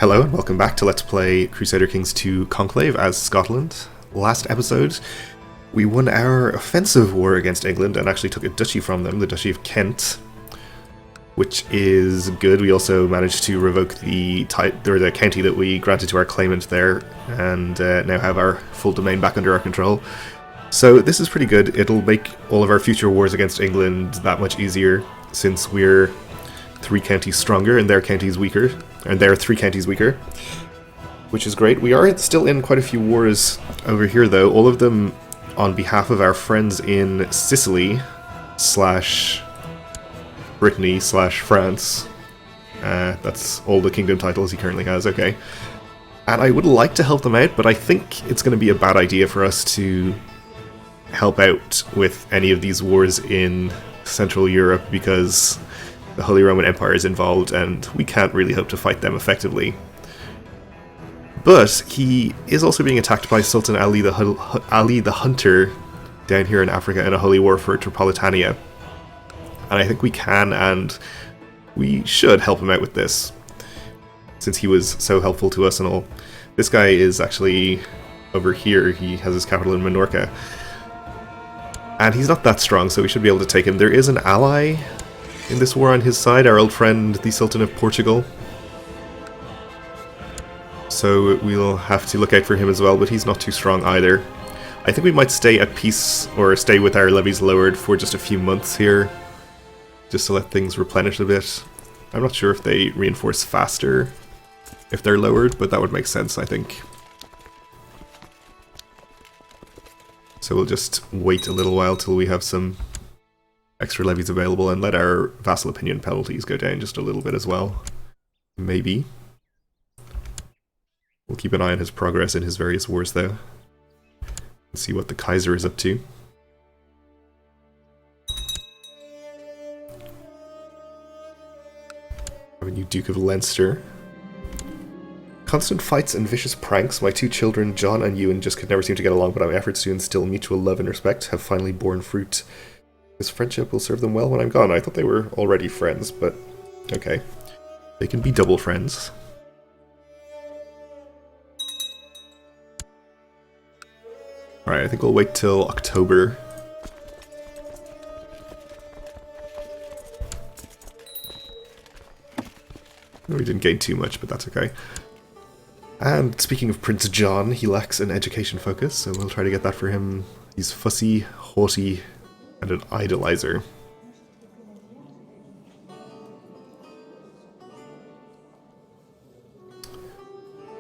Hello and welcome back to Let's Play Crusader Kings 2 Conclave as Scotland. Last episode, we won our offensive war against England and actually took a duchy from them, the Duchy of Kent, which is good. We also managed to revoke the county that we granted to our claimant there, and now have our full domain back under our control. So this is pretty good. It'll make all of our future wars against England that much easier, since we're 3 counties stronger and their counties weaker, and they're 3 counties weaker, which is great. We are still in quite a few wars over here, though, all of them on behalf of our friends in Sicily / Brittany / France. That's all the kingdom titles he currently has, okay. And I would like to help them out, but I think it's going to be a bad idea for us to help out with any of these wars in Central Europe, because the Holy Roman Empire is involved and we can't really hope to fight them effectively. But he is also being attacked by Sultan Ali the Hunter down here in Africa in a holy war for Tripolitania. And I think we can and we should help him out with this, since he was so helpful to us and all. This guy is actually over here. He has his capital in Minorca. And he's not that strong, so we should be able to take him. There is an ally in this war on his side, our old friend, the Sultan of Portugal. So we'll have to look out for him as well, but he's not too strong either. I think we might stay at peace, or stay with our levies lowered for just a few months here, just to let things replenish a bit. I'm not sure if they reinforce faster if they're lowered, but that would make sense, I think. So we'll just wait a little while till we have some extra levies available and let our vassal opinion penalties go down just a little bit as well. Maybe. We'll keep an eye on his progress in his various wars, though. And see what the Kaiser is up to. Have a new Duke of Leinster. Constant fights and vicious pranks. My 2 children, John and Ewan, just could never seem to get along, but my efforts to instill mutual love and respect have finally borne fruit. This friendship will serve them well when I'm gone. I thought they were already friends, but okay. They can be double friends. Alright, I think we'll wait till October. We didn't gain too much, but that's okay. And speaking of Prince John, he lacks an education focus, so we'll try to get that for him. He's fussy, haughty, and an idolizer.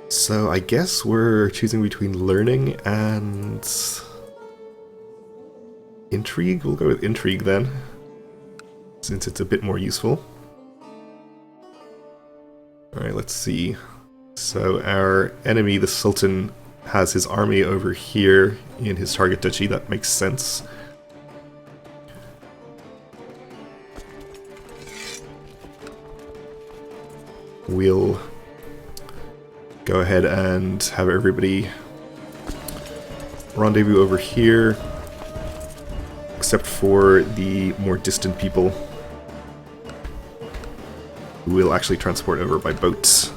So I guess we're choosing between learning and intrigue. We'll go with intrigue then, since it's a bit more useful. Alright, let's see. So our enemy, the Sultan, has his army over here in his target duchy. That makes sense. We'll go ahead and have everybody rendezvous over here, except for the more distant people, who we'll actually transport over by boats.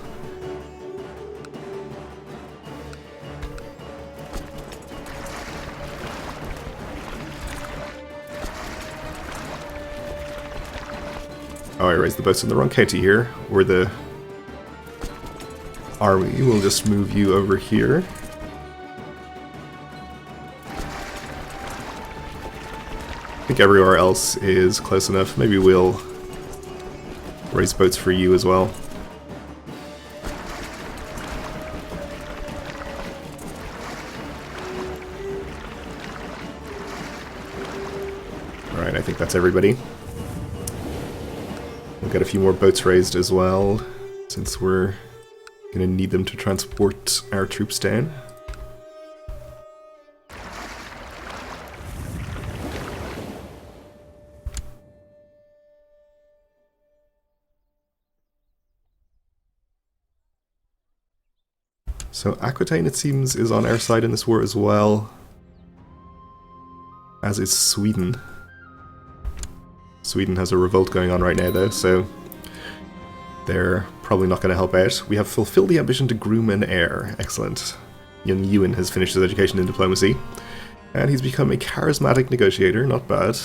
Oh, I raised the boats in the wrong county here, or the army. We'll just move you over here. I think everywhere else is close enough. Maybe we'll raise boats for you as well. Alright, I think that's everybody. We'll get a few more boats raised as well, since we're gonna need them to transport our troops down. So Aquitaine, it seems, is on our side in this war as well, as is Sweden. Sweden has a revolt going on right now, though, so They're probably not going to help out. We have fulfilled the ambition to groom an heir. Excellent. Young Ewan has finished his education in diplomacy. And he's become a charismatic negotiator. Not bad.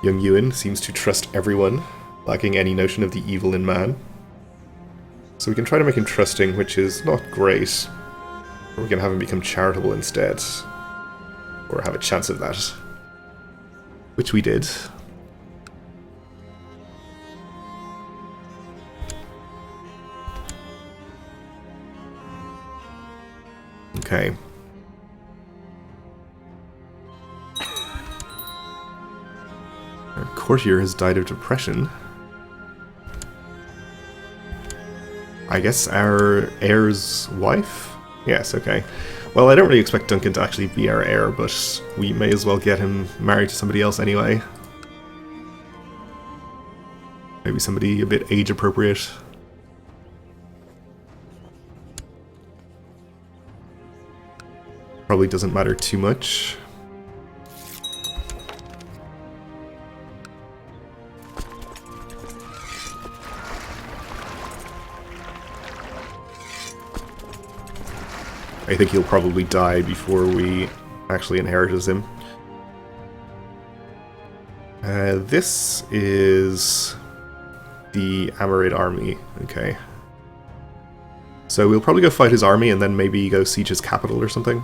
Young Ewan seems to trust everyone, lacking any notion of the evil in man. So we can try to make him trusting, which is not great. Or we can have him become charitable instead. Or have a chance of that. Which we did. Okay. Our courtier has died of depression. I guess our heir's wife? Yes, okay. Well, I don't really expect Duncan to actually be our heir, but we may as well get him married to somebody else anyway. Maybe somebody a bit age-appropriate. Probably doesn't matter too much. I think he'll probably die before we actually inherit him. This is the Amarid army. Okay. So we'll probably go fight his army and then maybe go siege his capital or something.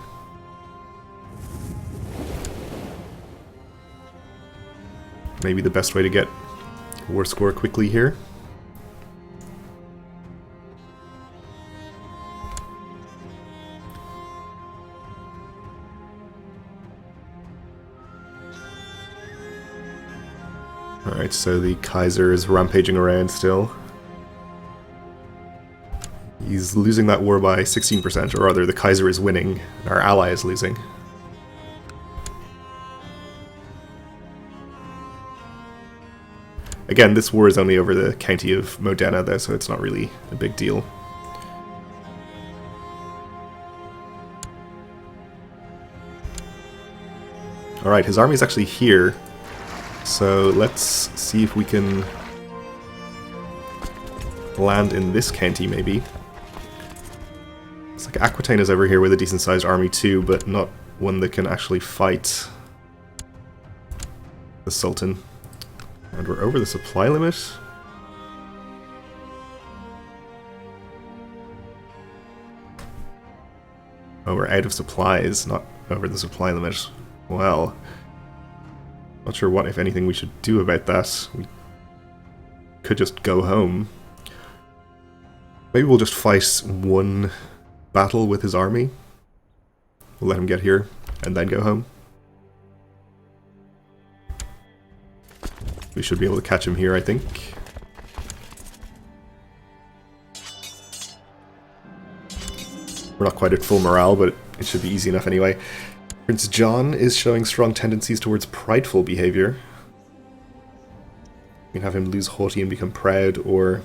Maybe the best way to get war score quickly here. Alright, so the Kaiser is rampaging around still. He's losing that war by 16%, or rather the Kaiser is winning, and our ally is losing. Again, this war is only over the county of Modena though, so it's not really a big deal. Alright, his army is actually here. So let's see if we can land in this county, maybe. It's like Aquitaine is over here with a decent-sized army too, but not one that can actually fight the Sultan. And we're over the supply limit. Oh, we're out of supplies, not over the supply limit. Well... not sure what, if anything, we should do about that. We could just go home. Maybe we'll just fight one battle with his army. We'll let him get here, and then go home. We should be able to catch him here, I think. We're not quite at full morale, but it should be easy enough anyway. Prince John is showing strong tendencies towards prideful behavior. We can have him lose haughty and become proud, or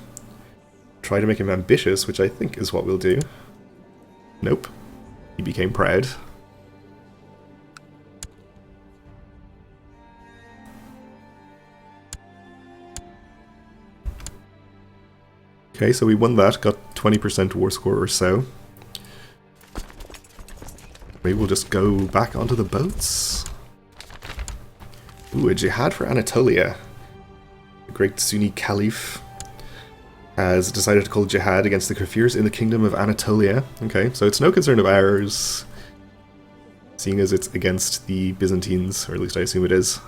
try to make him ambitious, which I think is what we'll do. Nope. He became proud. Okay, so we won that, got 20% war score or so. Maybe we'll just go back onto the boats. Ooh, a jihad for Anatolia. The great Sunni Caliph has decided to call jihad against the Kafirs in the Kingdom of Anatolia. Okay, so it's no concern of ours, seeing as it's against the Byzantines, or at least I assume it is.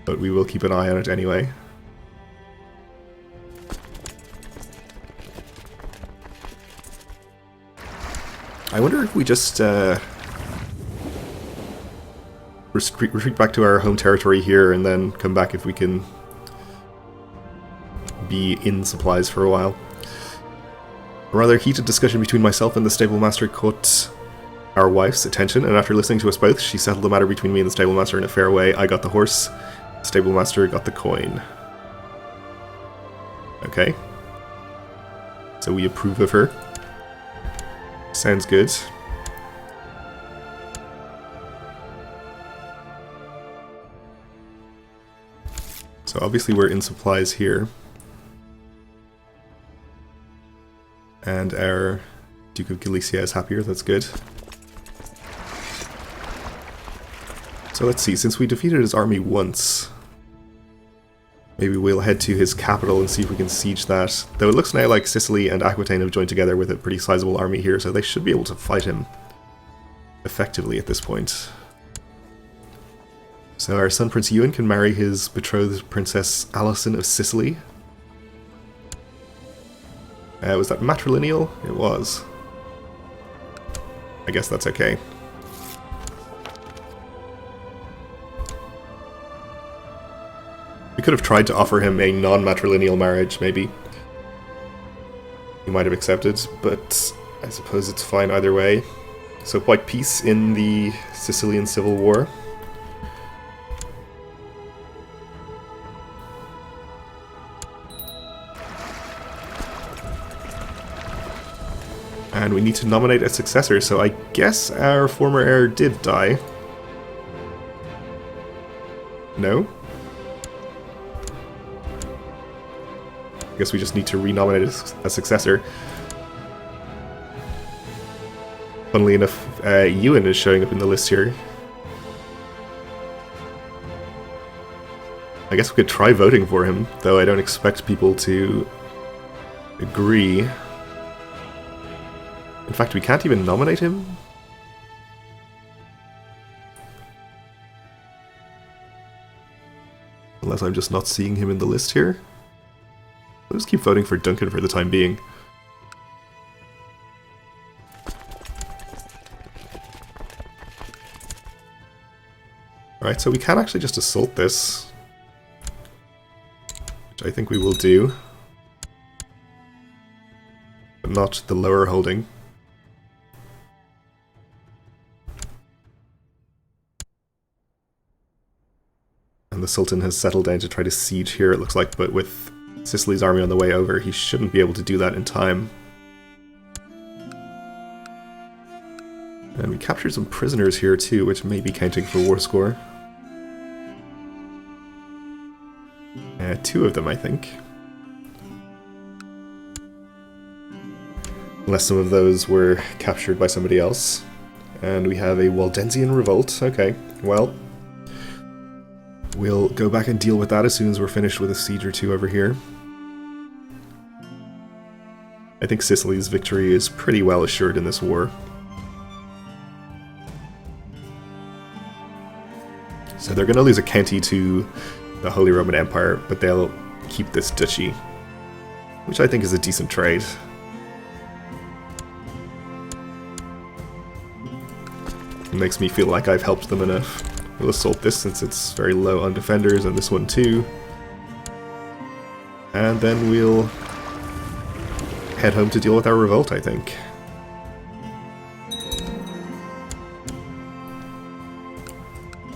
But we will keep an eye on it anyway. I wonder if we just retreat back to our home territory here and then come back if we can be in supplies for a while. A rather heated discussion between myself and the stablemaster caught our wife's attention, and after listening to us both, she settled the matter between me and the stablemaster in a fair way. I got the horse, the stablemaster got the coin. Okay. So we approve of her. Sounds good. So obviously we're in supplies here. And our Duke of Galicia is happier, that's good. So let's see, since we defeated his army once, maybe we'll head to his capital and see if we can siege that. Though it looks now like Sicily and Aquitaine have joined together with a pretty sizable army here, so they should be able to fight him effectively at this point. So our son Prince Ewan can marry his betrothed Princess Alison of Sicily. Was that matrilineal? It was. I guess that's okay. We could have tried to offer him a non-matrilineal marriage, maybe. He might have accepted, but I suppose it's fine either way. So quite peace in the Sicilian Civil War. And we need to nominate a successor, so I guess our former heir did die. No? I guess we just need to renominate a successor. Funnily enough, Ewan is showing up in the list here. I guess we could try voting for him, though I don't expect people to agree. In fact, we can't even nominate him? Unless I'm just not seeing him in the list here. I'll just keep voting for Duncan for the time being. Alright, so we can actually just assault this. Which I think we will do. But not the lower holding. And the Sultan has settled down to try to siege here, it looks like, but with Sicily's army on the way over, he shouldn't be able to do that in time. And we captured some prisoners here too, which may be counting for war score. 2 of them, I think. Unless some of those were captured by somebody else. And we have a Waldensian revolt. Okay, well, we'll go back and deal with that as soon as we're finished with a siege or 2 over here. I think Sicily's victory is pretty well assured in this war. So they're going to lose a county to the Holy Roman Empire, but they'll keep this duchy, which I think is a decent trade. It makes me feel like I've helped them enough. We'll assault this since it's very low on defenders, and this one too. And then we'll head home to deal with our revolt, I think.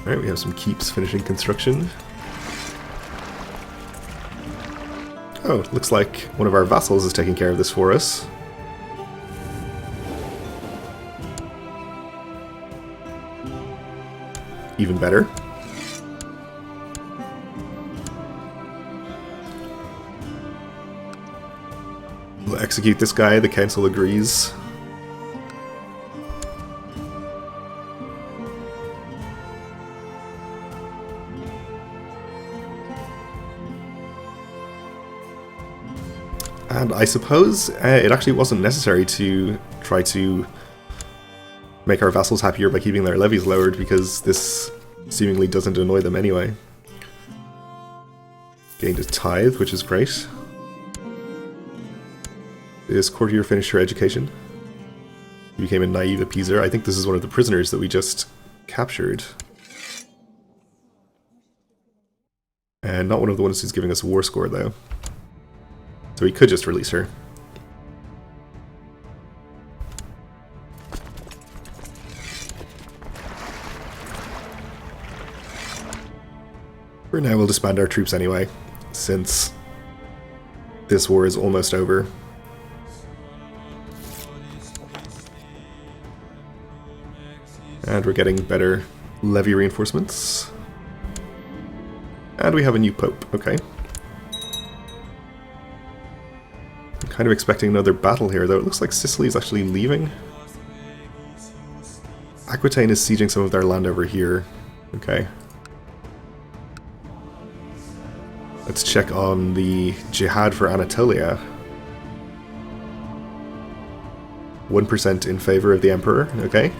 Alright, we have some keeps finishing construction. Oh, looks like one of our vassals is taking care of this for us. Even better. We'll execute this guy, the council agrees. And I suppose it actually wasn't necessary to try to make our vassals happier by keeping their levies lowered, because this seemingly doesn't annoy them anyway. Gained a tithe, which is great. Is Courtier finished her education? He became a naive appeaser. I think this is one of the prisoners that we just captured. And not one of the ones who's giving us a war score, though. So we could just release her. For now, we'll disband our troops anyway, since this war is almost over. And we're getting better levy reinforcements. And we have a new pope, okay. I'm kind of expecting another battle here, though. It looks like Sicily is actually leaving. Aquitaine is sieging some of their land over here. Okay. Let's check on the jihad for Anatolia. 1% in favor of the Emperor, okay.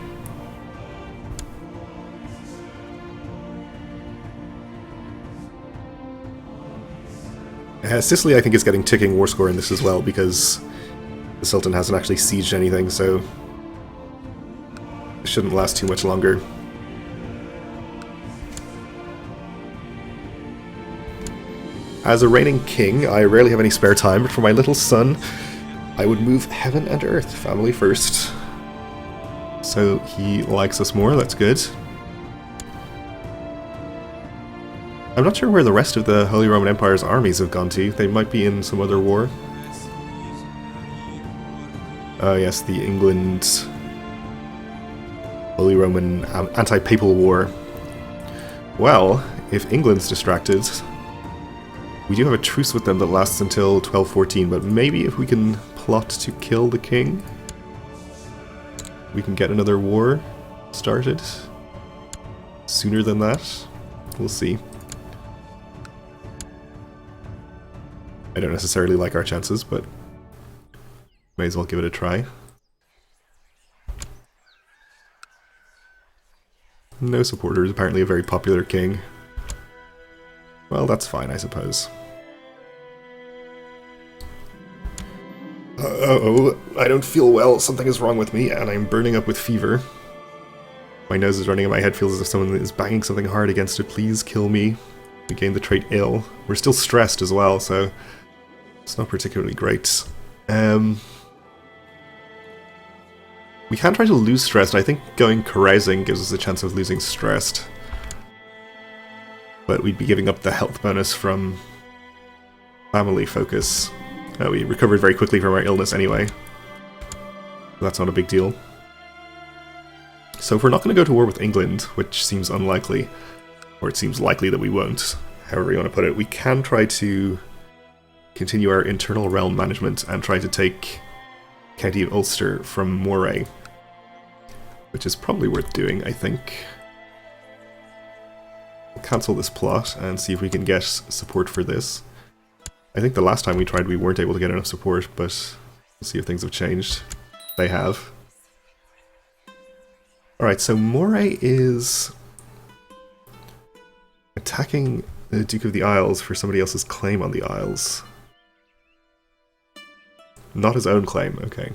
Sicily, I think, is getting ticking war score in this as well, because the Sultan hasn't actually sieged anything, so it shouldn't last too much longer. As a reigning king, I rarely have any spare time, but for my little son, I would move heaven and earth, family first. So he likes us more, that's good. I'm not sure where the rest of the Holy Roman Empire's armies have gone to. They might be in some other war. Oh yes, the England Holy Roman anti-papal war. Well, if England's distracted, we do have a truce with them that lasts until 1214, but maybe if we can plot to kill the king, we can get another war started sooner than that. We'll see. I don't necessarily like our chances, but may as well give it a try. No supporters, apparently a very popular king. Well, that's fine, I suppose. Uh-oh, I don't feel well, something is wrong with me, and I'm burning up with fever. My nose is running and my head feels as if someone is banging something hard against it. Please kill me. We gained the trait ill. We're still stressed as well, so it's not particularly great. We can try to lose stressed. I think going carousing gives us a chance of losing stressed. But we'd be giving up the health bonus from family focus. We recovered very quickly from our illness anyway. That's not a big deal. So if we're not going to go to war with England, which seems unlikely, or it seems likely that we won't, however you want to put it, we can try to continue our internal realm management and try to take County of Ulster from Moray, which is probably worth doing, I think. We'll cancel this plot and see if we can get support for this. I think the last time we tried we weren't able to get enough support, but we'll see if things have changed. They have. Alright, so Moray is attacking the Duke of the Isles for somebody else's claim on the Isles. Not his own claim, okay.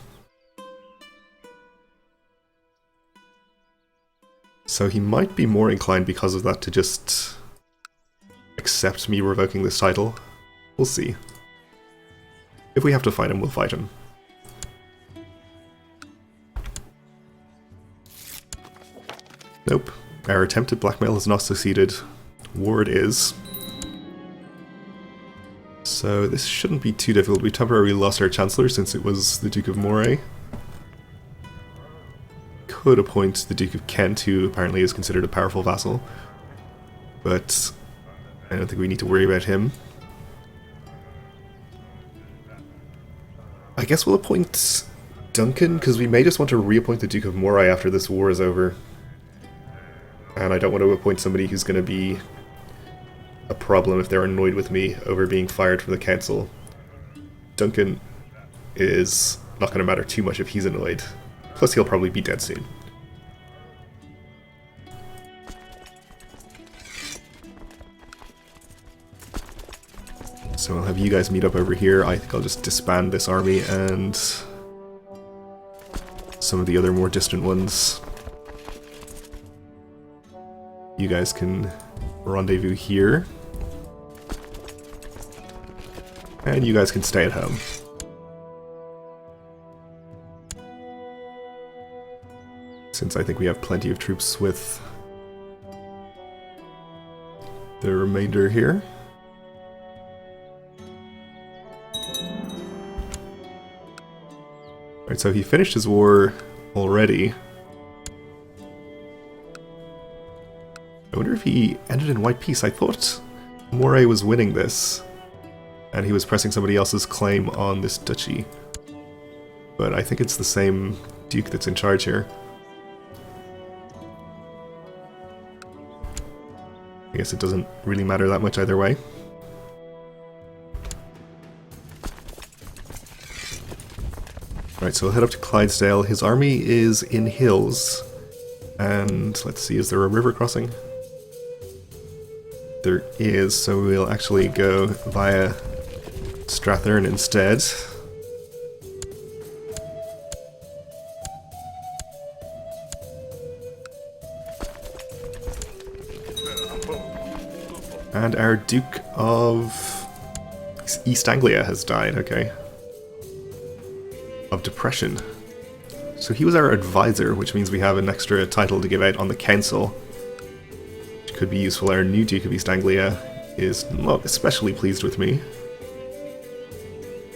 So he might be more inclined because of that to just accept me revoking this title. We'll see. If we have to fight him, we'll fight him. Nope. Our attempt at blackmail has not succeeded. War it is. So this shouldn't be too difficult. We temporarily lost our Chancellor since it was the Duke of Moray. Could appoint the Duke of Kent, who apparently is considered a powerful vassal. But I don't think we need to worry about him. I guess we'll appoint Duncan, because we may just want to reappoint the Duke of Moray after this war is over. And I don't want to appoint somebody who's going to be a problem if they're annoyed with me over being fired from the council. Duncan is not going to matter too much if he's annoyed. Plus he'll probably be dead soon. So I'll have you guys meet up over here. I think I'll just disband this army and some of the other more distant ones. You guys can rendezvous here. And you guys can stay at home. Since I think we have plenty of troops with the remainder here. Alright, so he finished his war already. I wonder if he ended in white peace. I thought Moray was winning this, and he was pressing somebody else's claim on this duchy. But I think it's the same duke that's in charge here. I guess it doesn't really matter that much either way. Right, so we'll head up to Clydesdale. His army is in hills. And let's see, is there a river crossing? There is, so we'll actually go via Strathern instead. And our Duke of East Anglia has died, okay. Of Depression. So he was our advisor, which means we have an extra title to give out on the council. Which could be useful. Our new Duke of East Anglia is not especially pleased with me.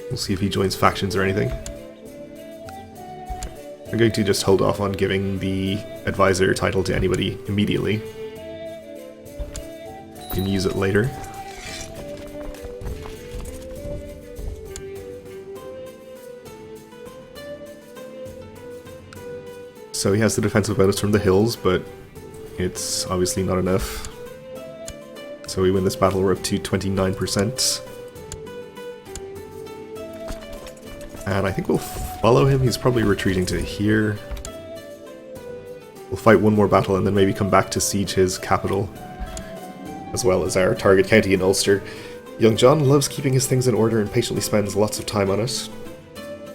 We'll see if he joins factions or anything. I'm going to just hold off on giving the advisor title to anybody immediately. You can use it later. So he has the defensive bonus from the hills, but it's obviously not enough. So we win this battle, we're up to 29%. And I think we'll follow him, he's probably retreating to here. We'll fight one more battle and then maybe come back to siege his capital, as well as our target county in Ulster. Young John loves keeping his things in order and patiently spends lots of time on it.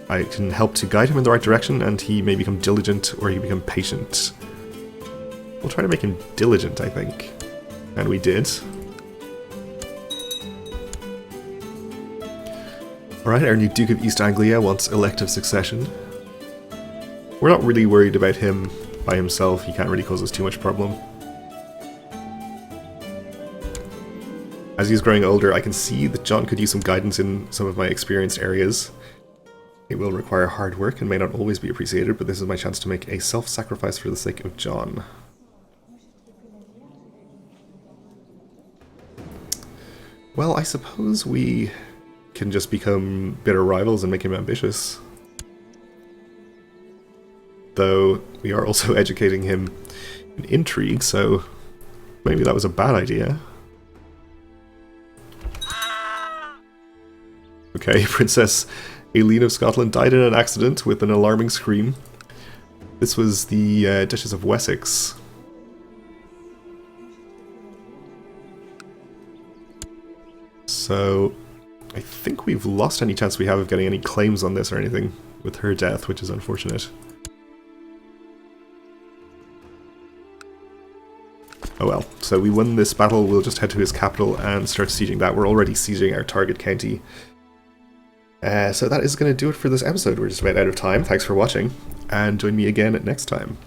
I can help to guide him in the right direction, and he may become diligent or he become patient. We'll try to make him diligent, I think. And we did. Alright, our new Duke of East Anglia wants elective succession. We're not really worried about him by himself, he can't really cause us too much problem. As he's growing older, I can see that John could use some guidance in some of my experienced areas. It will require hard work and may not always be appreciated, but this is my chance to make a self-sacrifice for the sake of John. Well, I suppose we can just become bitter rivals and make him ambitious. Though, we are also educating him in intrigue, so maybe that was a bad idea. Okay, Princess Aileen of Scotland died in an accident with an alarming scream. This was the Duchess of Wessex. So, I think we've lost any chance we have of getting any claims on this or anything with her death, which is unfortunate. Oh well, so we won this battle, we'll just head to his capital and start sieging that. We're already sieging our target county. So that is going to do it for this episode. We're just about out of time. Thanks for watching, and join me again next time.